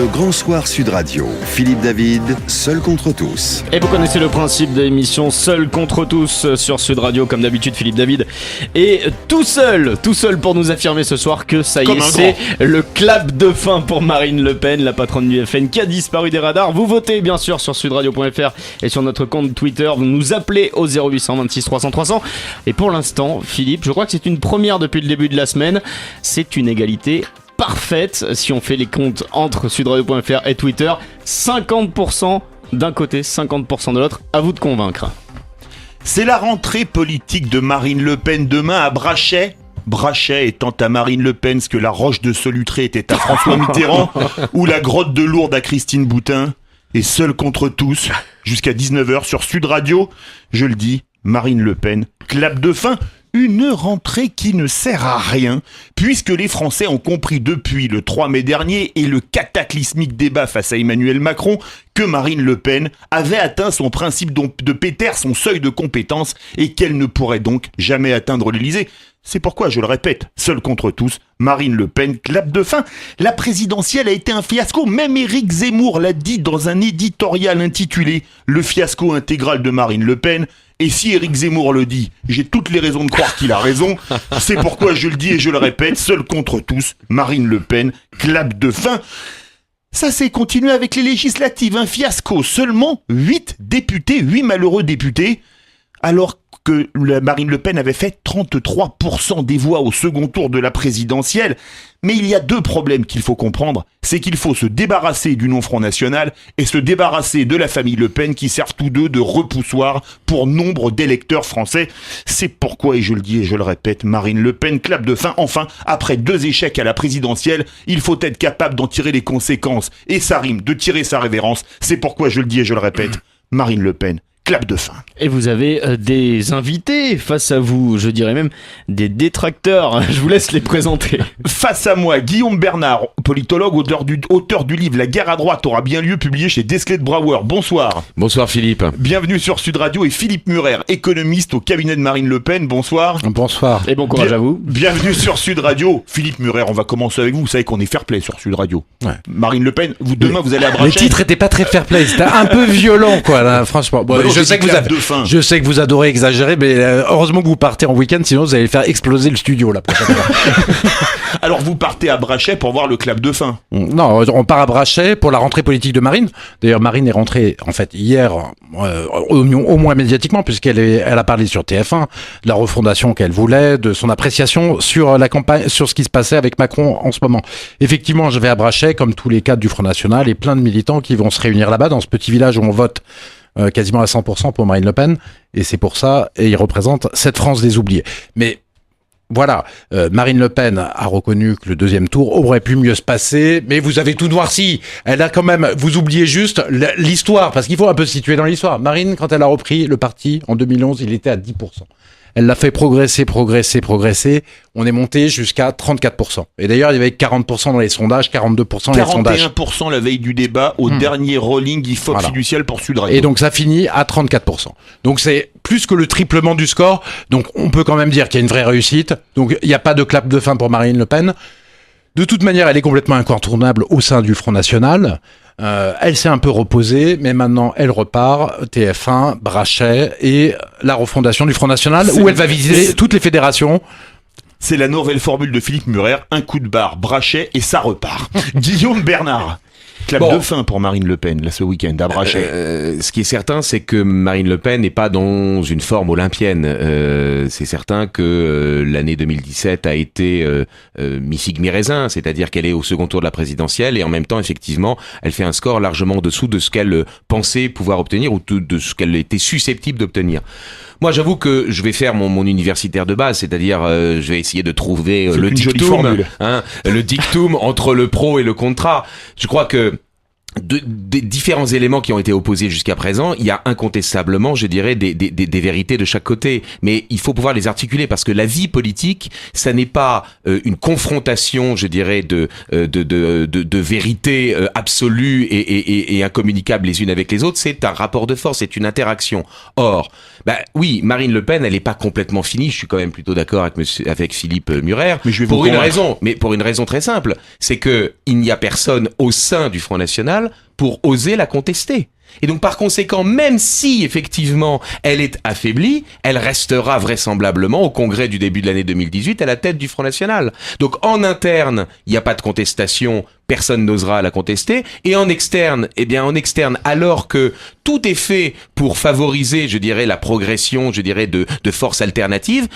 Le Grand Soir Sud Radio. Philippe David, seul contre tous. Et vous connaissez le principe de l'émission Seul contre tous sur Sud Radio. Comme d'habitude, Philippe David est tout seul pour nous affirmer ce soir que ça y est, c'est le clap de fin pour Marine Le Pen, la patronne du FN qui a disparu des radars. Vous votez bien sûr sur sudradio.fr et sur notre compte Twitter. Vous nous appelez au 0800 26 300 300. Et pour l'instant, Philippe, je crois que c'est une première depuis le début de la semaine. C'est une égalité parfaite si on fait les comptes entre sudradio.fr et Twitter. 50% d'un côté, 50% de l'autre. À vous de convaincre. C'est la rentrée politique de Marine Le Pen demain à Brachet. Brachet étant à Marine Le Pen ce que la Roche de Solutré était à François Mitterrand ou la Grotte de Lourdes à Christine Boutin. Et seul contre tous, jusqu'à 19h sur Sud Radio, je le dis, Marine Le Pen, clap de fin. Une rentrée qui ne sert à rien, puisque les Français ont compris depuis le 3 mai dernier et le cataclysmique débat face à Emmanuel Macron que Marine Le Pen avait atteint son principe de Péter, son seuil de compétence, et qu'elle ne pourrait donc jamais atteindre l'Élysée. C'est pourquoi, je le répète, seul contre tous, Marine Le Pen, clap de fin. La présidentielle a été un fiasco, même Éric Zemmour l'a dit dans un éditorial intitulé « Le fiasco intégral de Marine Le Pen ». Et si Éric Zemmour le dit, j'ai toutes les raisons de croire qu'il a raison. C'est pourquoi je le dis et je le répète, seul contre tous, Marine Le Pen, clap de fin. Ça s'est continué avec les législatives, un fiasco. Seulement 8 malheureux députés, alors que Marine Le Pen avait fait 33% des voix au second tour de la présidentielle. Mais il y a deux problèmes qu'il faut comprendre. C'est qu'il faut se débarrasser du non-Front National et se débarrasser de la famille Le Pen qui servent tous deux de repoussoir pour nombre d'électeurs français. C'est pourquoi, et je le dis et je le répète, Marine Le Pen, clap de fin. Enfin, après 2 échecs à la présidentielle, il faut être capable d'en tirer les conséquences. Et ça rime de tirer sa révérence. C'est pourquoi, je le dis et je le répète, Marine Le Pen, clap de fin. Et vous avez des invités face à vous, je dirais même des détracteurs. Je vous laisse les présenter. Face à moi, Guillaume Bernard, politologue, auteur du livre La guerre à droite aura bien lieu, publié chez Desclés de Brouwer. Bonsoir. Bonsoir Philippe. Bienvenue sur Sud Radio. Et Philippe Murer, économiste au cabinet de Marine Le Pen. Bonsoir. Bonsoir. Et bon courage à vous. Bienvenue sur Sud Radio. Philippe Murer, on va commencer avec vous. Vous savez qu'on est fair play sur Sud Radio. Ouais. Marine Le Pen, demain vous allez à Brachet. Les titres étaient pas très fair play. C'était un peu violent, quoi, là, franchement. Bon, je sais que vous adorez exagérer, mais heureusement que vous partez en week-end, sinon vous allez faire exploser le studio la prochaine fois. Alors vous partez à Brachet pour voir le clap de fin? Non, on part à Brachet pour la rentrée politique de Marine. D'ailleurs, Marine est rentrée en fait hier, au moins médiatiquement, puisqu'elle a parlé sur TF1 de la refondation qu'elle voulait, de son appréciation sur la campagne, sur ce qui se passait avec Macron en ce moment. Effectivement, je vais à Brachet, comme tous les cadres du Front National, et plein de militants qui vont se réunir là-bas, dans ce petit village où on vote quasiment à 100% pour Marine Le Pen, et c'est pour ça, et il représente cette France des oubliés. Mais voilà, Marine Le Pen a reconnu que le deuxième tour aurait pu mieux se passer, mais vous avez tout noirci. Elle a quand même, vous oubliez juste l'histoire, parce qu'il faut un peu se situer dans l'histoire. Marine, quand elle a repris le parti en 2011, il était à 10%. Elle l'a fait progresser. On est monté jusqu'à 34%. Et d'ailleurs, il y avait 40% dans les sondages, 42% dans les sondages. 41% la veille du débat au dernier rolling IFOP fiducial pour Sud Radio. Et donc, ça finit à 34%. Donc, c'est plus que le triplement du score. Donc, on peut quand même dire qu'il y a une vraie réussite. Donc, il n'y a pas de clap de fin pour Marine Le Pen. De toute manière, elle est complètement incontournable au sein du Front National. Elle s'est un peu reposée, mais maintenant elle repart, TF1, Brachet et la refondation du Front National, où elle va visiter toutes les fédérations. C'est la nouvelle formule de Philippe Murer, un coup de barre, Brachet et ça repart. Guillaume Bernard. Clap de fin pour Marine Le Pen, là, ce week-end, à Brachet. Ce qui est certain, c'est que Marine Le Pen n'est pas dans une forme olympienne. C'est certain que l'année 2017 a été mi-figue, mi-raisin, c'est-à-dire qu'elle est au second tour de la présidentielle et en même temps, effectivement, elle fait un score largement en dessous de ce qu'elle pensait pouvoir obtenir ou de ce qu'elle était susceptible d'obtenir. Moi, j'avoue que je vais faire mon universitaire de base, c'est-à-dire je vais essayer de trouver le dictum entre le pro et le contra. Je crois que des différents éléments qui ont été opposés jusqu'à présent, il y a incontestablement, je dirais, des vérités de chaque côté. Mais il faut pouvoir les articuler parce que la vie politique, ça n'est pas une confrontation, je dirais, de vérités absolues et incommunicables les unes avec les autres. C'est un rapport de force, c'est une interaction. Or, oui, Marine Le Pen, elle n'est pas complètement finie. Je suis quand même plutôt d'accord avec Philippe Murer. Mais je vais pour une raison très simple, c'est que il n'y a personne au sein du Front National pour oser la contester. Et donc par conséquent, même si effectivement elle est affaiblie, elle restera vraisemblablement au congrès du début de l'année 2018 à la tête du Front National. Donc en interne, il n'y a pas de contestation, personne n'osera la contester. Et en externe, alors que tout est fait pour favoriser, je dirais, la progression, je dirais, de forces alternatives,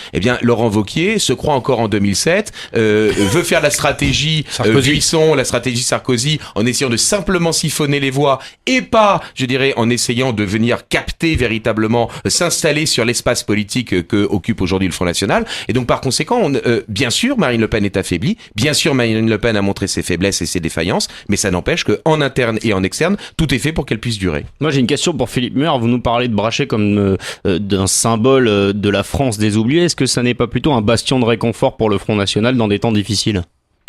Laurent Wauquiez se croit encore en 2007, veut faire la stratégie Buisson, la stratégie Sarkozy, en essayant de simplement siphonner les voix et pas, je dirais, en essayant de venir capter véritablement, s'installer sur l'espace politique que occupe aujourd'hui le Front National. Et donc par conséquent, bien sûr, Marine Le Pen est affaiblie, bien sûr, Marine Le Pen a montré ses faiblesses et ses défaillances, mais ça n'empêche qu'en interne et en externe, tout est fait pour qu'elle puisse durer. Moi j'ai une question pour Philippe Murer. Vous nous parlez de Brachet comme d'un symbole de la France des oubliés. Est-ce que ça n'est pas plutôt un bastion de réconfort pour le Front National dans des temps difficiles ?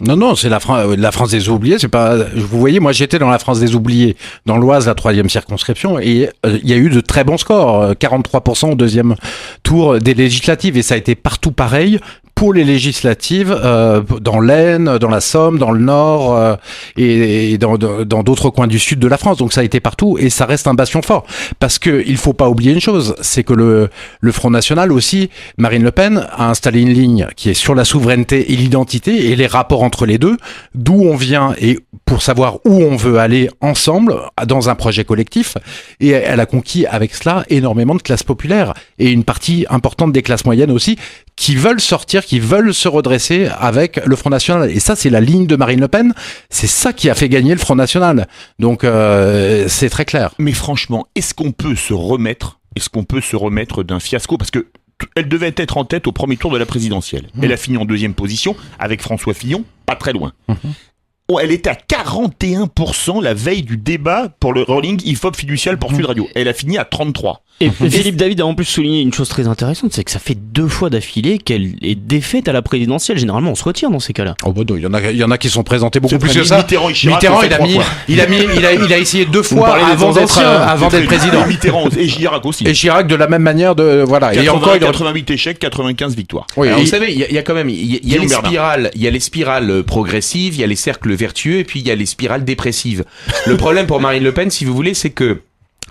Non, c'est la France des oubliés. C'est pas. Vous voyez, moi j'étais dans la France des oubliés, dans l'Oise, la 3e circonscription, et il y a eu de très bons scores, 43% au deuxième tour des législatives, et ça a été partout pareil. Pour les législatives, dans l'Aisne, dans la Somme, dans le Nord et dans d'autres coins du sud de la France. Donc ça a été partout et ça reste un bastion fort. Parce que il faut pas oublier une chose, c'est que le Front National aussi, Marine Le Pen a installé une ligne qui est sur la souveraineté et l'identité et les rapports entre les deux, d'où on vient et pour savoir où on veut aller ensemble dans un projet collectif. Et elle a conquis avec cela énormément de classes populaires et une partie importante des classes moyennes aussi qui veulent sortir, qui veulent se redresser avec le Front National. Et ça, c'est la ligne de Marine Le Pen. C'est ça qui a fait gagner le Front National. Donc, c'est très clair. Mais franchement, est-ce qu'on peut se remettre d'un fiasco ? Parce que elle devait être en tête au premier tour de la présidentielle. Elle a fini en 2e position avec François Fillon, pas très loin. Elle était à 41% la veille du débat pour le rolling IFOP fiducial pour Sud Radio. Elle a fini à 33%. Et Philippe David a en plus souligné une chose très intéressante, c'est que ça fait 2 fois d'affilée qu'elle est défaite à la présidentielle. Généralement, on se retire dans ces cas-là. Oh bah non, il y en a qui sont présentés beaucoup plus que ça. Mitterrand, il a essayé 2 fois avant d'être président. Mitterrand et Chirac aussi. Et Chirac de la même manière voilà. 88 échecs, 95 victoires. Oui, alors, vous savez, il y a quand même, il y a les spirales progressives, il y a les cercles vertueux et puis il y a les spirales dépressives. Le problème pour Marine Le Pen, si vous voulez, c'est que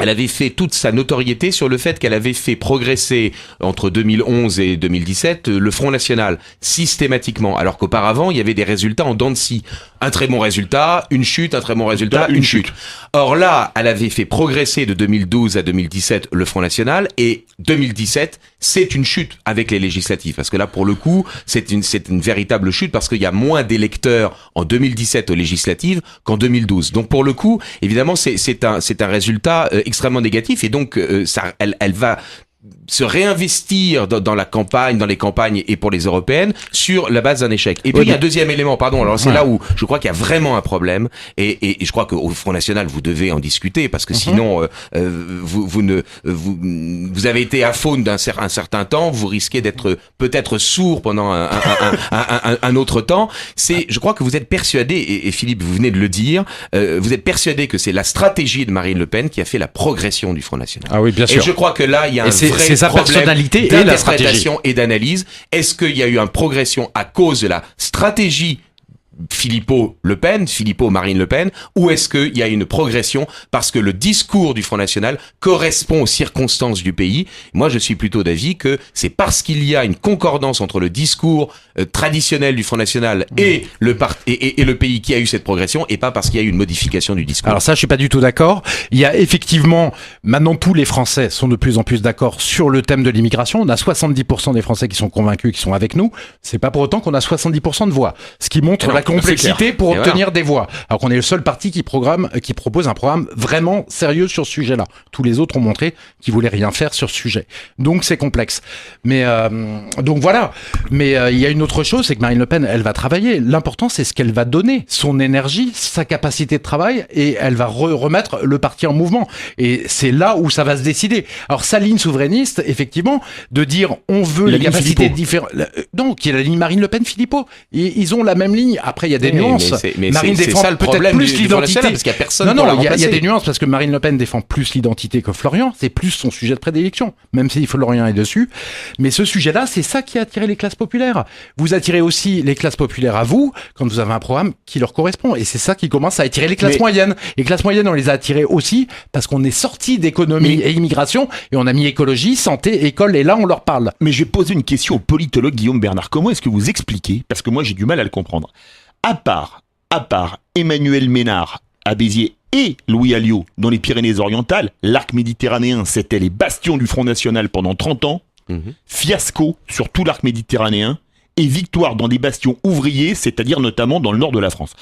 elle avait fait toute sa notoriété sur le fait qu'elle avait fait progresser entre 2011 et 2017 le Front National systématiquement, alors qu'auparavant il y avait des résultats en dents de scie. Un très bon résultat, une chute, un très bon résultat, une chute. Or là, elle avait fait progresser de 2012 à 2017 le Front National et 2017, c'est une chute avec les législatives. Parce que là, pour le coup, c'est une véritable chute parce qu'il y a moins d'électeurs en 2017 aux législatives qu'en 2012. Donc pour le coup, évidemment, c'est un résultat extrêmement négatif et donc elle va se réinvestir dans la campagne, dans les campagnes et pour les européennes sur la base d'un échec. Et puis il y a un deuxième élément, alors c'est là où je crois qu'il y a vraiment un problème et je crois qu'au Front National vous devez en discuter parce que sinon vous avez été à faune d'un certain temps, vous risquez d'être peut-être sourd pendant un autre temps. Je crois que vous êtes persuadé et Philippe vous venez de le dire, vous êtes persuadé que c'est la stratégie de Marine Le Pen qui a fait la progression du Front National. Ah oui, bien sûr. Et je crois que là il y a c'est sa personnalité et la stratégie. D'interprétation et d'analyse. Est-ce qu'il y a eu une progression à cause de la stratégie Marine Le Pen, ou est-ce qu'il y a une progression parce que le discours du Front National correspond aux circonstances du pays? Moi, je suis plutôt d'avis que c'est parce qu'il y a une concordance entre le discours traditionnel du Front National et le pays qui a eu cette progression, et pas parce qu'il y a eu une modification du discours. Alors ça, je suis pas du tout d'accord. Il y a effectivement, maintenant tous les Français sont de plus en plus d'accord sur le thème de l'immigration. On a 70% des Français qui sont convaincus, qui sont avec nous. C'est pas pour autant qu'on a 70% de voix. Ce qui montre la complexité pour obtenir des voix. Alors qu'on est le seul parti qui propose un programme vraiment sérieux sur ce sujet-là. Tous les autres ont montré qu'ils voulaient rien faire sur ce sujet. Donc c'est complexe. Mais donc voilà. Mais il y a une autre l'autre chose, c'est que Marine Le Pen, elle va travailler. L'important, c'est ce qu'elle va donner, son énergie, sa capacité de travail, et elle va remettre le parti en mouvement. Et c'est là où ça va se décider. Alors, sa ligne souverainiste, effectivement, de dire on veut les capacités différentes. Non, qui est la ligne Marine Le Pen, Philippot. Ils ont la même ligne. Après, il y a des nuances. Marine défend peut-être plus l'identité. Parce qu'il y a personne. Non, il y a des nuances parce que Marine Le Pen défend plus l'identité que Florian. C'est plus son sujet de prédilection, même si Florian est dessus. Mais ce sujet-là, c'est ça qui a attiré les classes populaires. Vous attirez aussi les classes populaires à vous quand vous avez un programme qui leur correspond. Et c'est ça qui commence à attirer les classes moyennes. Les classes moyennes, on les a attirées aussi parce qu'on est sorti d'économie et immigration et on a mis écologie, santé, école et là on leur parle. Mais je vais poser une question au politologue Guillaume Bernard. Comment est-ce que vous expliquez, parce que moi j'ai du mal à le comprendre, à part Emmanuel Ménard à Béziers et Louis Alliot dans les Pyrénées-Orientales, l'arc méditerranéen c'était les bastions du Front National pendant 30 ans, fiasco sur tout l'arc méditerranéen, et victoire dans des bastions ouvriers, c'est-à-dire notamment dans le nord de la France.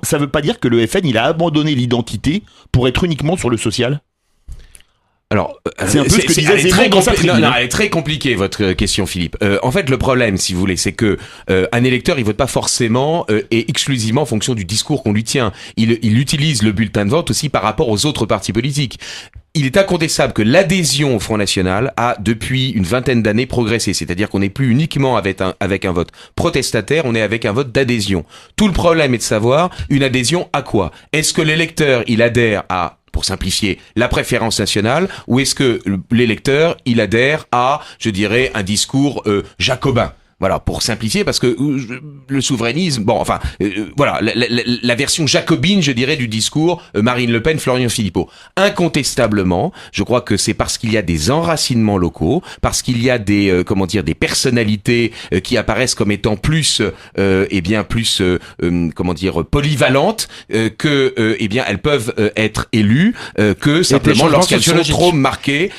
Ça veut pas dire que le FN il a abandonné l'identité pour être uniquement sur le social ? Alors, c'est un peu ce que disait Zemmour dans sa tribune. Non, elle est très compliquée, votre question, Philippe. En fait, le problème, si vous voulez, c'est que un électeur, il vote pas forcément et exclusivement en fonction du discours qu'on lui tient. Il utilise le bulletin de vote aussi par rapport aux autres partis politiques. Il est incontestable que l'adhésion au Front National a, depuis une vingtaine d'années, progressé. C'est-à-dire qu'on n'est plus uniquement avec un vote protestataire, on est avec un vote d'adhésion. Tout le problème est de savoir une adhésion à quoi ? Est-ce que l'électeur, il adhère à, pour simplifier, la préférence nationale, ou est-ce que l'électeur, il adhère à, je dirais, un discours jacobin ? Voilà, pour simplifier, parce que le souverainisme, voilà, la version jacobine, je dirais, du discours Marine Le Pen, Florian Philippot. Incontestablement, je crois que c'est parce qu'il y a des enracinements locaux, parce qu'il y a des, des personnalités qui apparaissent comme étant plus, polyvalentes, elles peuvent être élues, que simplement lorsqu'elles sont trop marquées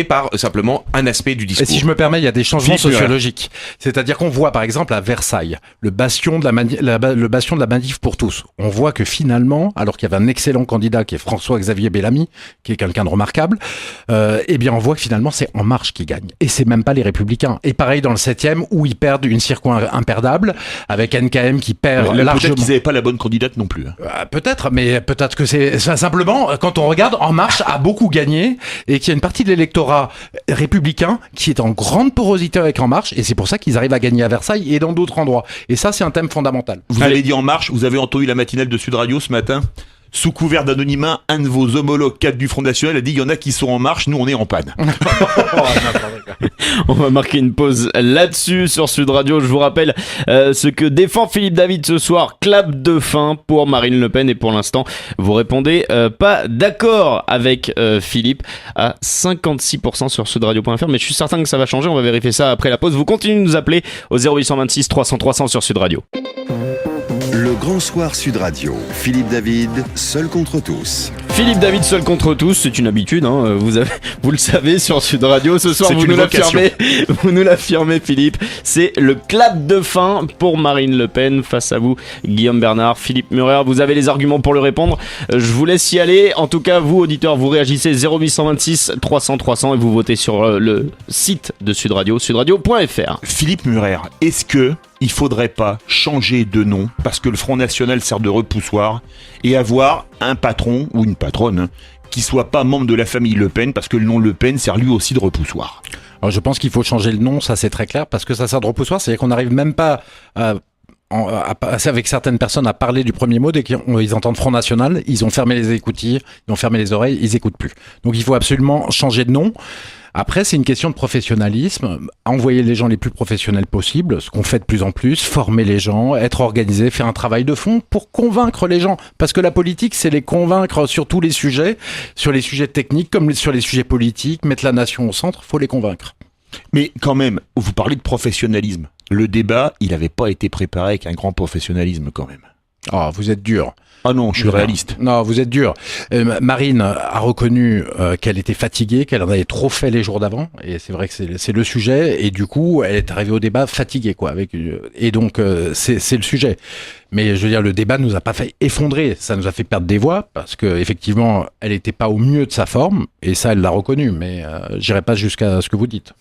par simplement un aspect du discours. Et si je me permets, il y a des changements sociologiques. C'est-à-dire qu'on voit par exemple à Versailles, le bastion de la manif pour tous. On voit que finalement, alors qu'il y avait un excellent candidat qui est François-Xavier Bellamy, qui est quelqu'un de remarquable, on voit que finalement c'est En Marche qui gagne. Et c'est même pas les Républicains. Et pareil dans le 7e où ils perdent une circonscription imperdable, avec NKM qui perd largement. Peut-être qu'ils n'avaient pas la bonne candidate non plus. Peut-être, mais peut-être que c'est simplement, quand on regarde, En Marche a beaucoup gagné et qu'il y a une partie de l'électorat républicain qui est en grande porosité avec En Marche, et c'est pour ça qu'ils arrivent à gagner à Versailles et dans d'autres endroits. Et ça, c'est un thème fondamental. Vous avez dit En Marche, vous avez entendu la matinale de Sud Radio ce matin ? Sous couvert d'anonymat, un de vos homologues cadres du Front National a dit il y en a qui sont en marche, nous on est en panne. On va marquer une pause là-dessus sur Sud Radio. Je vous rappelle ce que défend Philippe David ce soir. Clap de fin pour Marine Le Pen. Et pour l'instant, vous répondez pas d'accord avec Philippe à 56% sur sudradio.fr. Mais je suis certain que ça va changer. On va vérifier ça après la pause. Vous continuez de nous appeler au 0826 300 300 sur Sud Radio. Le grand soir Sud Radio. Philippe David, seul contre tous. Philippe David, seul contre tous, c'est une habitude, hein. Vous le savez sur Sud Radio. Ce soir, vous nous l'affirmez, Philippe. C'est le clap de fin pour Marine Le Pen. Face à vous, Guillaume Bernard, Philippe Murer. Vous avez les arguments pour le répondre. Je vous laisse y aller. En tout cas, vous, auditeurs, vous réagissez 0826 300 300 et vous votez sur le site de Sud Radio, sudradio.fr. Philippe Murer, est-ce que il faudrait pas changer de nom parce que le Front National sert de repoussoir et avoir un patron ou une patronne qui soit pas membre de la famille Le Pen parce que le nom Le Pen sert lui aussi de repoussoir. Alors je pense qu'il faut changer le nom, ça c'est très clair, parce que ça sert de repoussoir, c'est-à-dire qu'on n'arrive même pas avec certaines personnes à parler du premier mot. Dès qu'ils entendent Front National, ils ont fermé les écoutilles, ils ont fermé les oreilles, ils écoutent plus. Donc il faut absolument changer de nom. Après, c'est une question de professionnalisme. Envoyer les gens les plus professionnels possibles, ce qu'on fait de plus en plus, former les gens, être organisé, faire un travail de fond pour convaincre les gens. Parce que la politique, c'est les convaincre sur tous les sujets, sur les sujets techniques comme sur les sujets politiques, mettre la nation au centre, faut les convaincre. Mais quand même, vous parlez de professionnalisme. Le débat, il n'avait pas été préparé avec un grand professionnalisme quand même. Ah, vous êtes dur. Ah non, je suis réaliste. Non, vous êtes dur. Marine a reconnu qu'elle était fatiguée, qu'elle en avait trop fait les jours d'avant, et c'est vrai que c'est le sujet. Et du coup, elle est arrivée au débat fatiguée, quoi. Et donc, c'est le sujet. Mais je veux dire, le débat nous a pas fait effondrer, ça nous a fait perdre des voix, parce que effectivement, elle était pas au mieux de sa forme, et ça, elle l'a reconnu, mais j'irai pas jusqu'à ce que vous dites.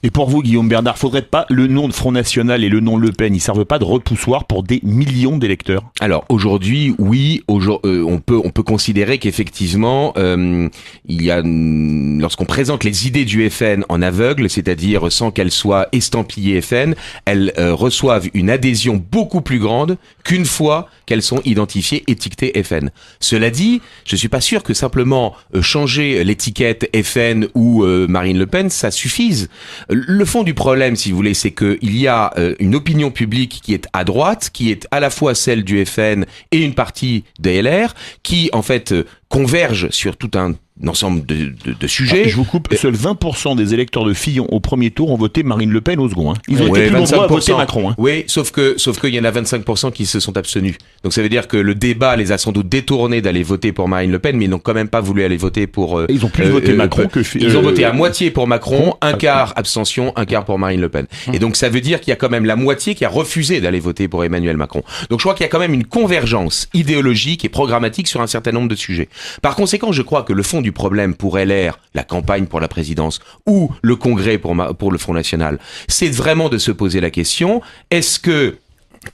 Et pour vous, Guillaume Bernard, faudrait pas le nom de Front National et le nom Le Pen, ils servent pas de repoussoir pour des millions d'électeurs? Alors aujourd'hui, oui, on peut considérer qu'effectivement, il y a lorsqu'on présente les idées du FN en aveugle, c'est-à-dire sans qu'elles soient estampillées FN, elles reçoivent une adhésion beaucoup plus grande qu'une fois qu'elles sont identifiées, étiquetées FN. Cela dit, je suis pas sûr que simplement changer l'étiquette FN ou Marine Le Pen, ça suffise. Le fond du problème, si vous voulez, c'est que il y a une opinion publique qui est à droite, qui est à la fois celle du FN et une partie des LR, qui en fait convergent sur tout un ensemble de sujets. Je vous coupe, seuls 20% des électeurs de Fillon au premier tour ont voté Marine Le Pen au second. Ils ont été plus nombreux à voter Macron. Oui, sauf qu'il y en a 25% qui se sont abstenus. Donc ça veut dire que le débat les a sans doute détournés d'aller voter pour Marine Le Pen, mais ils n'ont quand même pas voulu aller voter pour... ils ont plus voté Macron que... Ils ont voté à moitié pour Macron, un quart abstention, un quart pour Marine Le Pen. Et donc ça veut dire qu'il y a quand même la moitié qui a refusé d'aller voter pour Emmanuel Macron. Donc je crois qu'il y a quand même une convergence idéologique et programmatique sur un certain nombre de sujets. Par conséquent, je crois que le fond du problème pour LR, la campagne pour la présidence, ou le congrès pour le Front National, c'est vraiment de se poser la question, est-ce que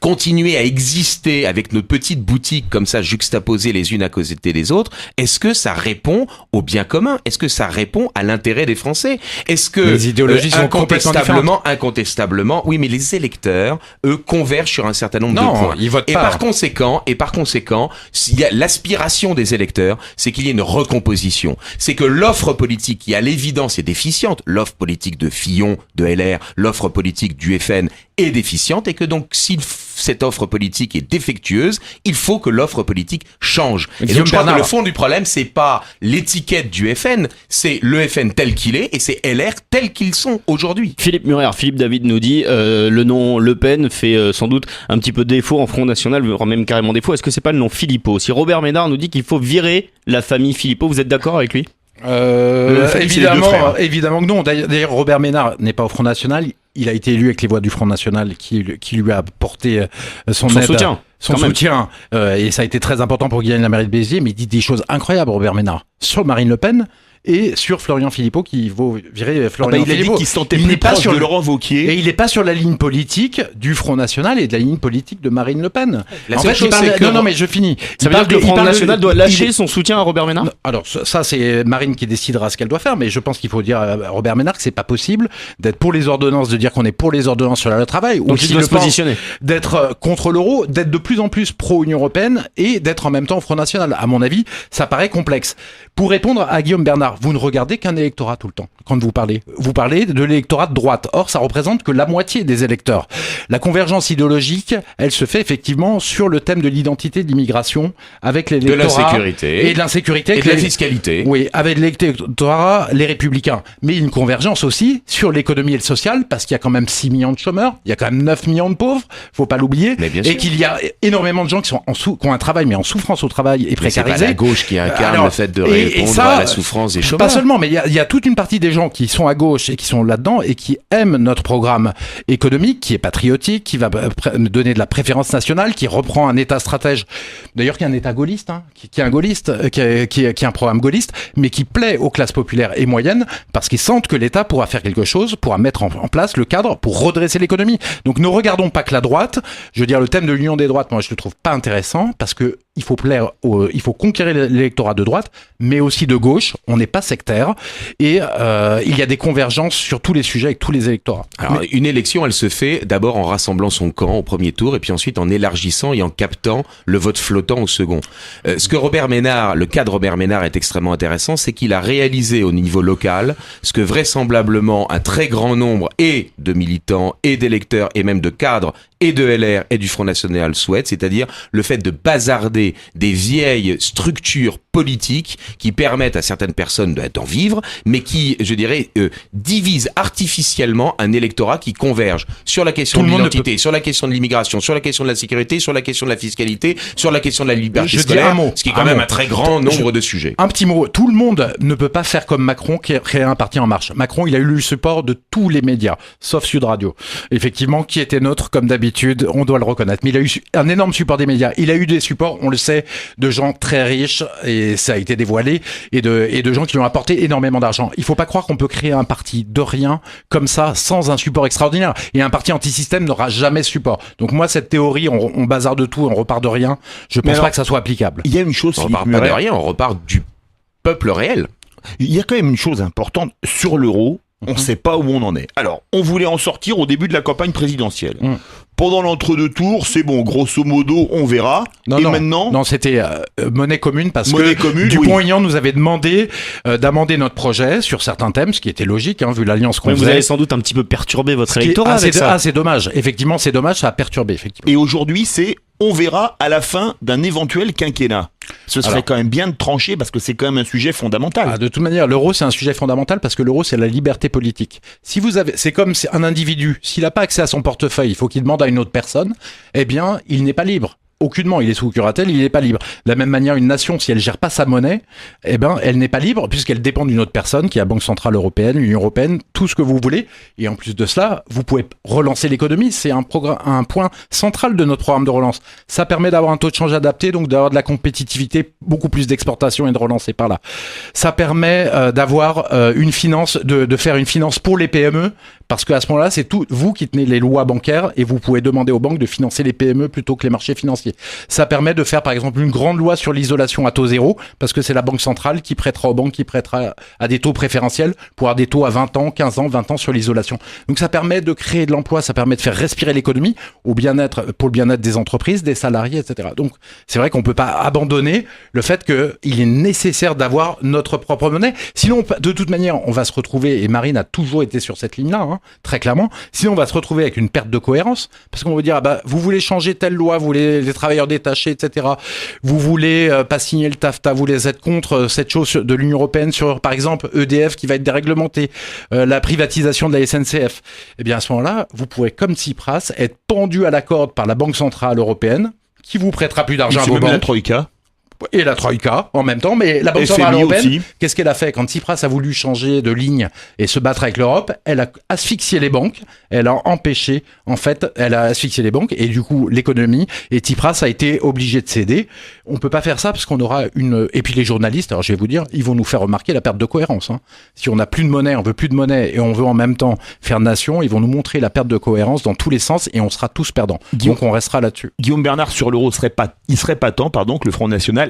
continuer à exister avec nos petites boutiques comme ça juxtaposées les unes à côté des autres, est-ce que ça répond au bien commun? Est-ce que ça répond à l'intérêt des Français? Est-ce que les idéologies sont incontestablement, oui, mais les électeurs, eux, convergent sur un certain nombre de points. Ils votent et pas. par conséquent, s'il y a l'aspiration des électeurs, c'est qu'il y ait une recomposition. C'est que l'offre politique qui à l'évidence est déficiente, l'offre politique de Fillon, de LR, l'offre politique du FN est déficiente, et que donc si cette offre politique est défectueuse, il faut que l'offre politique change. Et donc je crois que le fond du problème, c'est pas l'étiquette du FN, c'est le FN tel qu'il est, et c'est LR tel qu'ils sont aujourd'hui. Philippe Murer, Philippe David nous dit le nom Le Pen fait sans doute un petit peu défaut en Front National, voire même carrément défaut. Est-ce que c'est pas le nom Philippot? Si Robert Ménard nous dit qu'il faut virer la famille Philippot, vous êtes d'accord avec lui? Évidemment que non. D'ailleurs, Robert Ménard n'est pas au Front National. Il a été élu avec les voix du Front National qui lui a apporté son soutien. Et ça a été très important pour qu'il gagne la mairie de Béziers. Mais il dit des choses incroyables, Robert Ménard, sur Marine Le Pen et sur Florian Philippot, qui vaut virer Florian Philippot. Il a dit qu'il se sentait plus proche de Laurent Wauquiez. Et il n'est pas sur la ligne politique du Front National et de la ligne politique de Marine Le Pen. Non, mais je finis. Ça veut dire que le Front National doit lâcher son soutien à Robert Ménard? Alors ça, c'est Marine qui décidera ce qu'elle doit faire, mais je pense qu'il faut dire à Robert Ménard que c'est pas possible d'être pour les ordonnances, de dire qu'on est pour les ordonnances sur la loi travail, donc il doit se positionner, d'être contre l'euro, d'être de plus en plus pro-Union européenne et d'être en même temps au Front National. À mon avis, ça paraît complexe. Pour répondre à Guillaume Bernard, vous ne regardez qu'un électorat tout le temps quand vous parlez. Vous parlez de l'électorat de droite. Or, ça représente que la moitié des électeurs. La convergence idéologique, elle se fait effectivement sur le thème de l'identité de l'immigration, avec l'électorat... De l'insécurité. Et de l'insécurité. Et de la fiscalité. Oui, avec l'électorat, les républicains. Mais une convergence aussi sur l'économie et le social, parce qu'il y a quand même 6 millions de chômeurs, il y a quand même 9 millions de pauvres, faut pas l'oublier. Et qu'il y a énormément de gens qui ont un travail, mais en souffrance au travail et précarisés. C'est pas la gauche qui incarne le fait de répondre à la souffrance des chômeurs. Pas seulement, mais il y a toute une partie des gens qui sont à gauche et qui sont là-dedans et qui aiment notre programme économique, qui est patriotique, qui va donner de la préférence nationale, qui reprend un État stratège, d'ailleurs qui est un État gaulliste, qui est un gaulliste, qui est un programme gaulliste, mais qui plaît aux classes populaires et moyennes, parce qu'ils sentent que l'État pourra faire quelque chose, pourra mettre en place le cadre pour redresser l'économie. Donc ne regardons pas que la droite. Je veux dire, le thème de l'union des droites, moi je le trouve pas intéressant, parce que il faut conquérir l'électorat de droite, mais aussi de gauche. On n'est pas sectaire et il y a des convergences sur tous les sujets avec tous les électorats. Alors, une élection, elle se fait d'abord en rassemblant son camp au premier tour et puis ensuite en élargissant et en captant le vote flottant au second. Ce que le cas de Robert Ménard est extrêmement intéressant, c'est qu'il a réalisé au niveau local ce que vraisemblablement un très grand nombre et de militants et d'électeurs et même de cadres et de LR et du Front National souhaitent, c'est-à-dire le fait de bazarder des vieilles structures politiques qui permettent à certaines personnes d'en vivre, mais qui, je dirais, divisent artificiellement un électorat qui converge sur la question de l'identité, sur la question de l'immigration, sur la question de la sécurité, sur la question de la fiscalité, sur la question de la liberté scolaire, ce qui est quand même un très grand nombre de sujets. Un petit mot, tout le monde ne peut pas faire comme Macron qui a créé un parti En Marche. Macron, il a eu le support de tous les médias, sauf Sud Radio. Effectivement, qui était neutre comme d'habitude, on doit le reconnaître. Mais il a eu un énorme support des médias. Il a eu des supports, on le sait, de gens très riches, et ça a été dévoilé, et de gens qui lui ont apporté énormément d'argent. Il faut pas croire qu'on peut créer un parti de rien, comme ça, sans un support extraordinaire. Et un parti anti-système n'aura jamais support. Donc moi, cette théorie, on bazarde de tout, on repart de rien, je pense pas que ça soit applicable. Il y a une chose, on repart pas de rien, on repart du peuple réel. Il y a quand même une chose importante sur l'euro. On ne sait pas où on en est. Alors, on voulait en sortir au début de la campagne présidentielle. Pendant l'entre-deux tours, c'est bon, grosso modo, on verra. Maintenant... Non, c'était monnaie commune parce que Dupont-Aignan nous avait demandé d'amender notre projet sur certains thèmes, ce qui était logique, vu l'alliance qu'on faisait. Vous avez sans doute un petit peu perturbé votre électorat avec ça. C'est dommage. Effectivement, c'est dommage, ça a perturbé, effectivement. Et aujourd'hui, c'est on verra à la fin d'un éventuel quinquennat. Ce serait quand même bien de trancher parce que c'est quand même un sujet fondamental. De toute manière, l'euro, c'est un sujet fondamental parce que l'euro, c'est la liberté politique. C'est comme un individu. S'il n'a pas accès à son portefeuille, il faut qu'il demande à une autre personne, eh bien, il n'est pas libre. Aucunement, il est sous curatelle, il n'est pas libre. De la même manière, une nation, si elle gère pas sa monnaie, eh ben, elle n'est pas libre puisqu'elle dépend d'une autre personne, qui est la Banque Centrale Européenne, l'Union Européenne, tout ce que vous voulez. Et en plus de cela, vous pouvez relancer l'économie. C'est un point central de notre programme de relance. Ça permet d'avoir un taux de change adapté, donc d'avoir de la compétitivité, beaucoup plus d'exportation et de relancer par là. Ça permet d'avoir une finance, de faire une finance pour les PME, parce qu'à ce moment-là, c'est tout vous qui tenez les lois bancaires et vous pouvez demander aux banques de financer les PME plutôt que les marchés financiers. Ça permet de faire par exemple une grande loi sur l'isolation à taux zéro parce que c'est la Banque centrale qui prêtera aux banques, qui prêtera à des taux préférentiels pour avoir des taux à 20 ans, 15 ans, 20 ans sur l'isolation. Donc ça permet de créer de l'emploi, ça permet de faire respirer l'économie pour le bien-être des entreprises, des salariés, etc. Donc c'est vrai qu'on peut pas abandonner le fait qu'il est nécessaire d'avoir notre propre monnaie. Sinon, de toute manière, on va se retrouver, et Marine a toujours été sur cette ligne-là, très clairement, sinon on va se retrouver avec une perte de cohérence parce qu'on va dire, vous voulez changer telle loi, vous voulez les travailleurs détachés, etc. Vous voulez pas signer le TAFTA, vous voulez être contre cette chose de l'Union Européenne sur, par exemple, EDF qui va être déréglementé, la privatisation de la SNCF. Eh bien, à ce moment-là, vous pourrez, comme Tsipras, être pendu à la corde par la Banque Centrale Européenne qui vous prêtera plus d'argent à vos banques. La Troïka. Et la Troïka en même temps, mais la Banque Centrale Européenne, qu'est-ce qu'elle a fait quand Tsipras a voulu changer de ligne et se battre avec l'Europe? Elle a asphyxié les banques, elle a empêché, elle a asphyxié les banques et du coup l'économie, et Tsipras a été obligé de céder. On peut pas faire ça parce qu'on aura et puis les journalistes, alors je vais vous dire, ils vont nous faire remarquer la perte de cohérence. Si on n'a plus de monnaie, on veut plus de monnaie et on veut en même temps faire nation, ils vont nous montrer la perte de cohérence dans tous les sens et on sera tous perdants. Donc on restera là-dessus. Guillaume Bernard, sur l'euro, il serait pas temps, que le Front National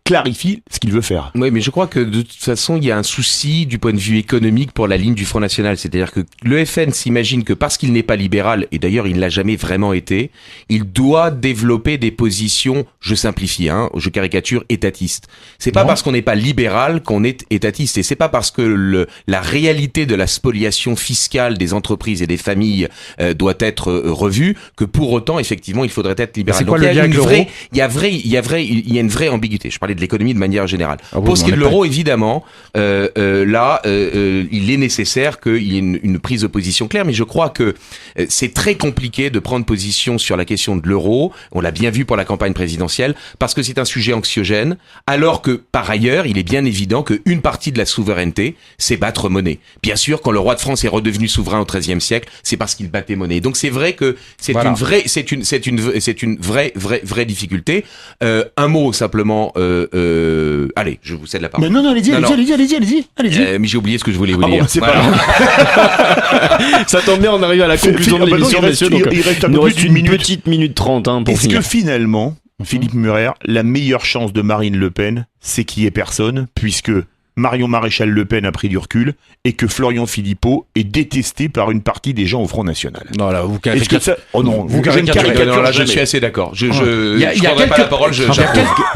clarifie ce qu'il veut faire. Oui, mais je crois que de toute façon, il y a un souci du point de vue économique pour la ligne du Front National. C'est-à-dire que le FN s'imagine que parce qu'il n'est pas libéral, et d'ailleurs il ne l'a jamais vraiment été, il doit développer des positions, je simplifie, je caricature, étatistes. C'est pas parce qu'on n'est pas libéral qu'on est étatiste, et c'est pas parce que la réalité de la spoliation fiscale des entreprises et des familles doit être revue que pour autant, effectivement, il faudrait être libéral. C'est quoi le lien avec l'euro ? Il y a une vraie ambiguïté. Je parlais de l'économie de manière générale. Pour ce qui est de l'euro, évidemment, il est nécessaire qu'il y ait une prise de position claire, mais je crois que c'est très compliqué de prendre position sur la question de l'euro. On l'a bien vu pour la campagne présidentielle, parce que c'est un sujet anxiogène, alors que, par ailleurs, il est bien évident qu'une partie de la souveraineté, c'est battre monnaie. Bien sûr, quand le roi de France est redevenu souverain au XIIIe siècle, c'est parce qu'il battait monnaie. Donc c'est vrai que c'est une vraie difficulté. Un mot simplement. Allez, je vous cède la parole. Non, allez-y. Mais j'ai oublié ce que je voulais vous dire. Bon, c'est pas grave. Ça tombe bien, on arrive à la conclusion de l'émission, messieurs. Il reste un peu plus d'une petite minute 30 pour finir. Est-ce que finalement, Philippe Murer, la meilleure chance de Marine Le Pen, c'est qu'il n'y ait personne, puisque Marion Maréchal Le Pen a pris du recul et que Florian Philippot est détesté par une partie des gens au Front National. Non, là, vous Est-ce que ça... Oh non, vous je ne caricaturez. caricature Non, là, je jamais. suis assez d'accord. Je Il y a prendrai pas la parole.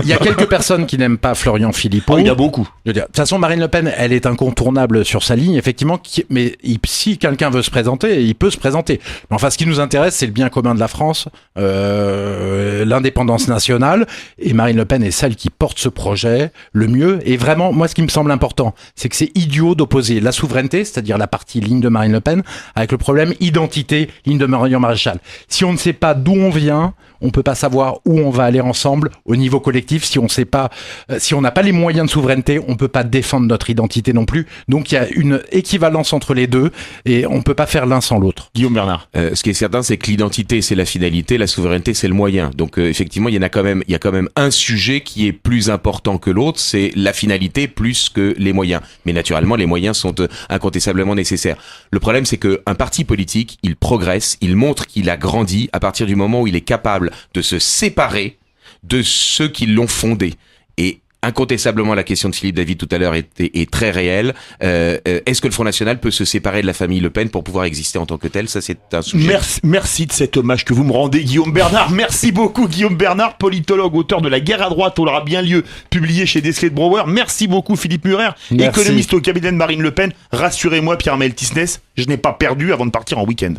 il y a quelques personnes qui n'aiment pas Florian Philippot. Oh, il y a beaucoup. Je veux dire, de toute façon, Marine Le Pen, elle est incontournable sur sa ligne, effectivement. Mais si quelqu'un veut se présenter, il peut se présenter. Mais enfin, ce qui nous intéresse, c'est le bien commun de la France, l'indépendance nationale. Et Marine Le Pen est celle qui porte ce projet le mieux. Et vraiment, moi, ce qui me semble important, c'est que c'est idiot d'opposer la souveraineté, c'est-à-dire la partie ligne de Marine Le Pen, avec le problème identité, ligne de Marion Maréchal. Si on ne sait pas d'où on vient, on peut pas savoir où on va aller ensemble au niveau collectif. Si on sait pas, si on n'a pas les moyens de souveraineté, on peut pas défendre notre identité non plus. Donc il y a une équivalence entre les deux et on peut pas faire l'un sans l'autre. Guillaume Bernard. Ce qui est certain, c'est que l'identité, c'est la finalité, la souveraineté, c'est le moyen. Donc effectivement, il y a quand même un sujet qui est plus important que l'autre, c'est la finalité plus que les moyens. Mais naturellement, les moyens sont incontestablement nécessaires. Le problème, c'est que un parti politique, il progresse, il montre qu'il a grandi à partir du moment où il est capable de se séparer de ceux qui l'ont fondé. Et incontestablement, la question de Philippe David tout à l'heure est très réelle. Est-ce que le Front National peut se séparer de la famille Le Pen pour pouvoir exister en tant que tel? Ça, c'est un sujet. Merci de cet hommage que vous me rendez, Guillaume Bernard. Merci beaucoup, Guillaume Bernard, politologue, auteur de La guerre à droite aura bien lieu, publié chez Desclés de Brouwer. Merci beaucoup, Philippe Murer, Merci. économiste au cabinet de Marine Le Pen. Rassurez-moi, Pierre-Maël Tissness, je n'ai pas perdu avant de partir en week-end.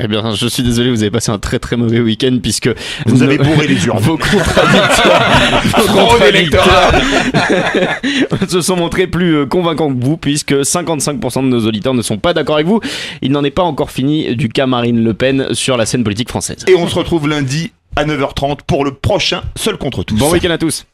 Eh bien, je suis désolé, vous avez passé un très très mauvais week-end puisque Vous avez bourré les urnes. vos contradictoires se sont montrés plus convaincants que vous puisque 55% de nos auditeurs ne sont pas d'accord avec vous. Il n'en est pas encore fini du cas Marine Le Pen sur la scène politique française. Et on se retrouve lundi à 9h30 pour le prochain Seul contre tous. Bon week-end à tous.